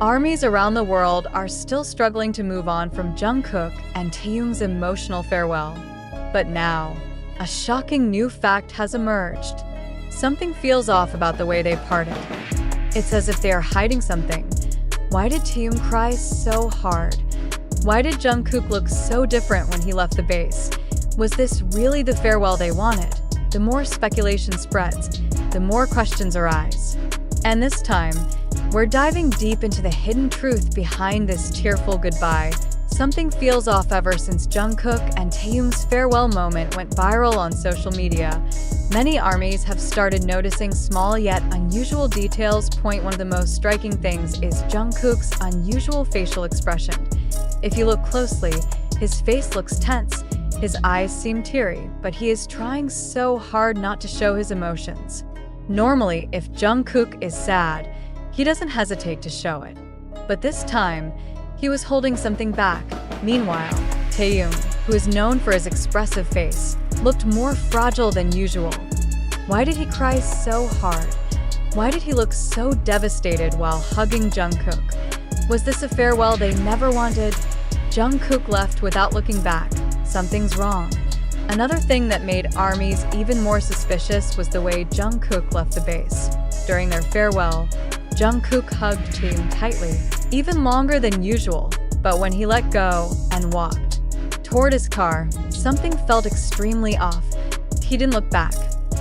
Armies around the world are still struggling to move on from Jungkook and Taehyung's emotional farewell. But now, a shocking new fact has emerged. Something feels off about the way they parted. It's as if they are hiding something. Why did Taehyung cry so hard? Why did Jungkook look so different when he left the base? Was this really the farewell they wanted? The more speculation spreads, the more questions arise. And this time, we're diving deep into the hidden truth behind this tearful goodbye. Something feels off ever since Jungkook and Taehyung's farewell moment went viral on social media. Many armies have started noticing small yet unusual details. One of the most striking things is Jungkook's unusual facial expression. If you look closely, his face looks tense, his eyes seem teary, but he is trying so hard not to show his emotions. Normally, if Jungkook is sad, he doesn't hesitate to show it. But this time, he was holding something back. Meanwhile, Taehyung, who is known for his expressive face, looked more fragile than usual. Why did he cry so hard? Why did he look so devastated while hugging Jungkook? Was this a farewell they never wanted? Jungkook left without looking back. Something's wrong. Another thing that made armies even more suspicious was the way Jungkook left the base. During their farewell, Jungkook hugged Taehyung tightly, even longer than usual, but when he let go and walked toward his car, something felt extremely off. He didn't look back.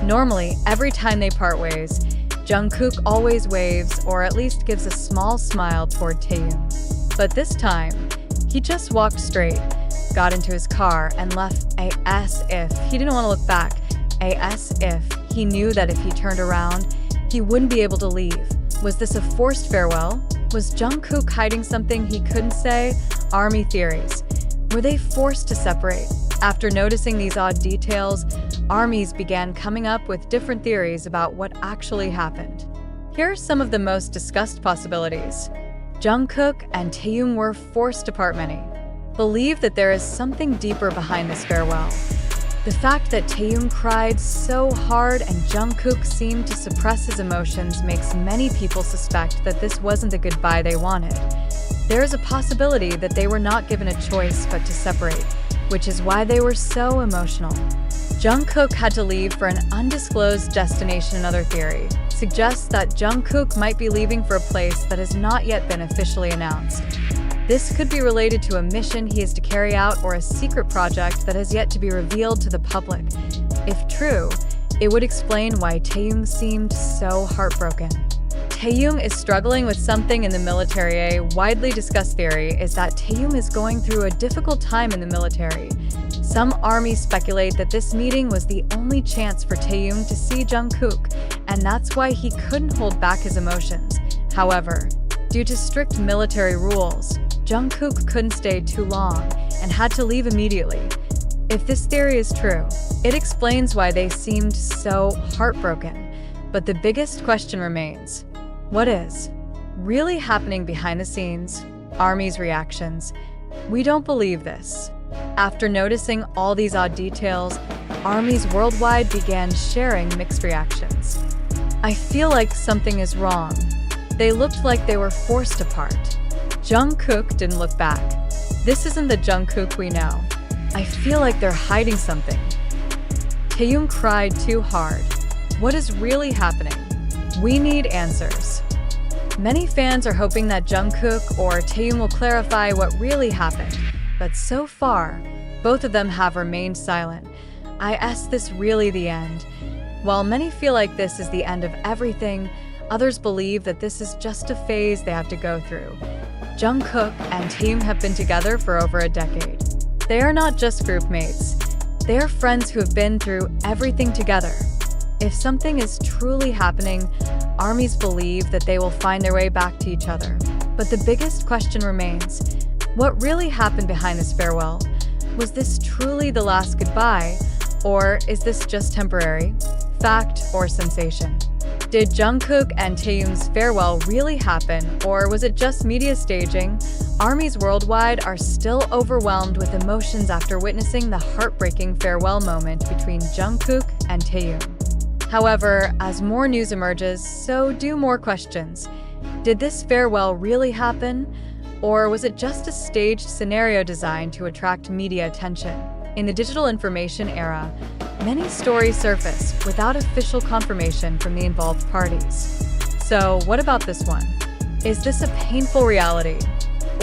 Normally, every time they part ways, Jungkook always waves or at least gives a small smile toward Taehyung. But this time, he just walked straight, got into his car, and left as if he didn't want to look back, as if he knew that if he turned around, he wouldn't be able to leave. Was this a forced farewell? Was Jungkook hiding something he couldn't say? Army theories. Were they forced to separate? After noticing these odd details, armies began coming up with different theories about what actually happened. Here are some of the most discussed possibilities. Jungkook and Taehyung were forced apart. Many believe that there is something deeper behind this farewell. The fact that Taehyung cried so hard and Jungkook seemed to suppress his emotions makes many people suspect that this wasn't the goodbye they wanted. There is a possibility that they were not given a choice but to separate, which is why they were so emotional. Jungkook had to leave for an undisclosed destination. Another theory suggests that Jungkook might be leaving for a place that has not yet been officially announced. This could be related to a mission he is to carry out or a secret project that has yet to be revealed to the public. If true, it would explain why Taehyung seemed so heartbroken. Taehyung is struggling with something in the military. A widely discussed theory is that Taehyung is going through a difficult time in the military. Some armies speculate that this meeting was the only chance for Taehyung to see Jungkook, and that's why he couldn't hold back his emotions. However, due to strict military rules, Jungkook couldn't stay too long and had to leave immediately. If this theory is true, it explains why they seemed so heartbroken. But the biggest question remains: what is really happening behind the scenes? Army's reactions. We don't believe this. After noticing all these odd details, armies worldwide began sharing mixed reactions. I feel like something is wrong. They looked like they were forced apart. Jungkook didn't look back. This isn't the Jungkook we know. I feel like they're hiding something. Taehyung cried too hard. What is really happening? We need answers. Many fans are hoping that Jungkook or Taehyung will clarify what really happened, but so far, both of them have remained silent. Is this really the end? While many feel like this is the end of everything, others believe that this is just a phase they have to go through. Jungkook and Taehyung have been together for over a decade. They are not just group mates. They are friends who have been through everything together. If something is truly happening, armies believe that they will find their way back to each other. But the biggest question remains: what really happened behind this farewell? Was this truly the last goodbye? Or is this just temporary? Fact or sensation? Did Jungkook and Taehyung's farewell really happen, or was it just media staging? Armies worldwide are still overwhelmed with emotions after witnessing the heartbreaking farewell moment between Jungkook and Taehyung. However, as more news emerges, so do more questions. Did this farewell really happen? Or was it just a staged scenario designed to attract media attention? In the digital information era, many stories surface without official confirmation from the involved parties. So, what about this one? Is this a painful reality?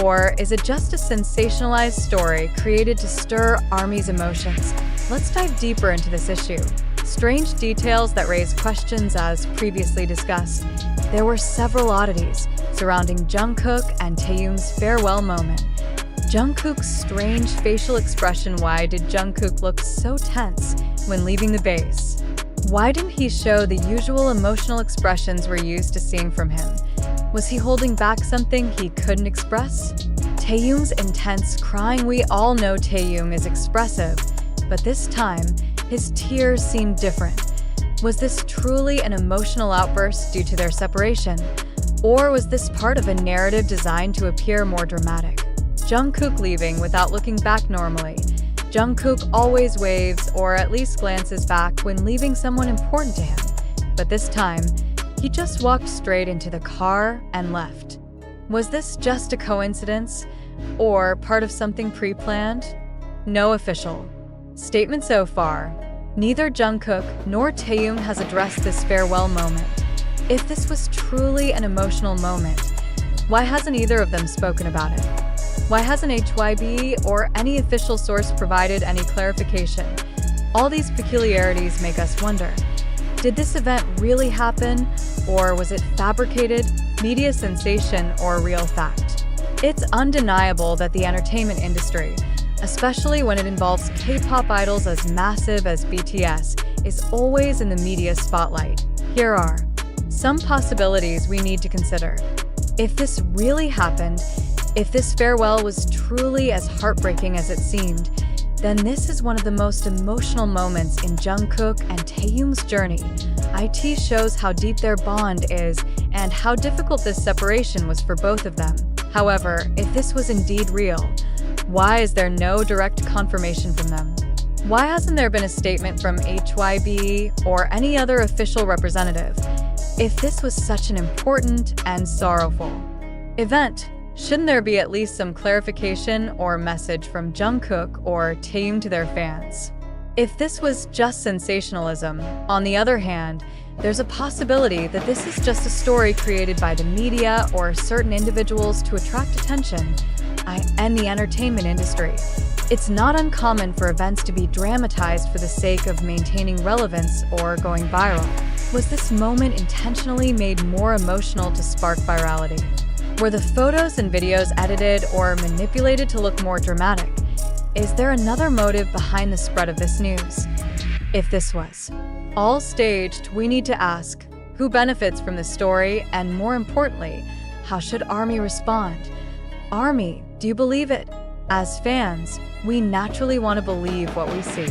Or is it just a sensationalized story created to stir ARMY's emotions? Let's dive deeper into this issue. Strange details that raise questions. As previously discussed, there were several oddities surrounding Jungkook and Taehyung's farewell moment. Jungkook's strange facial expression. Why did Jungkook look so tense when leaving the base? Why didn't he show the usual emotional expressions we're used to seeing from him? Was he holding back something he couldn't express? Taehyung's intense crying. We all know Taehyung is expressive, but this time, his tears seemed different. Was this truly an emotional outburst due to their separation? Or was this part of a narrative designed to appear more dramatic? Jungkook leaving without looking back. Normally, Jungkook always waves or at least glances back when leaving someone important to him. But this time, he just walked straight into the car and left. Was this just a coincidence or part of something pre-planned? No official statement so far. Neither Jungkook nor Taehyung has addressed this farewell moment. If this was truly an emotional moment, why hasn't either of them spoken about it? Why hasn't HYB or any official source provided any clarification? All these peculiarities make us wonder, did this event really happen, or was it fabricated, media sensation, or real fact? It's undeniable that the entertainment industry, especially when it involves K-pop idols as massive as BTS, is always in the media spotlight. Here are some possibilities we need to consider. If this really happened, if this farewell was truly as heartbreaking as it seemed, then this is one of the most emotional moments in Jungkook and Taehyung's journey. It shows how deep their bond is and how difficult this separation was for both of them. However, if this was indeed real, why is there no direct confirmation from them? Why hasn't there been a statement from HYB or any other official representative? If this was such an important and sorrowful event, shouldn't there be at least some clarification or message from Jungkook or Taehyung to their fans? If this was just sensationalism, on the other hand, there's a possibility that this is just a story created by the media or certain individuals to attract attention. And the entertainment industry. It's not uncommon for events to be dramatized for the sake of maintaining relevance or going viral. Was this moment intentionally made more emotional to spark virality? Were the photos and videos edited or manipulated to look more dramatic? Is there another motive behind the spread of this news? If this was all staged, we need to ask, who benefits from this story, and more importantly, how should ARMY respond? ARMY, do you believe it? As fans, we naturally want to believe what we see.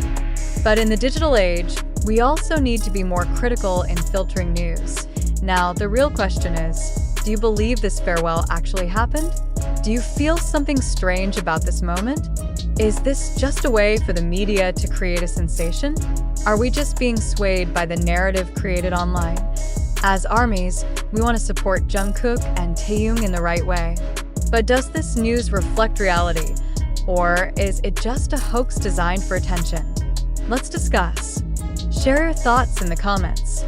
But in the digital age, we also need to be more critical in filtering news. Now, the real question is, do you believe this farewell actually happened? Do you feel something strange about this moment? Is this just a way for the media to create a sensation? Are we just being swayed by the narrative created online? As ARMYs, we want to support Jungkook and Taehyung in the right way. But does this news reflect reality? Or is it just a hoax designed for attention? Let's discuss. Share your thoughts in the comments.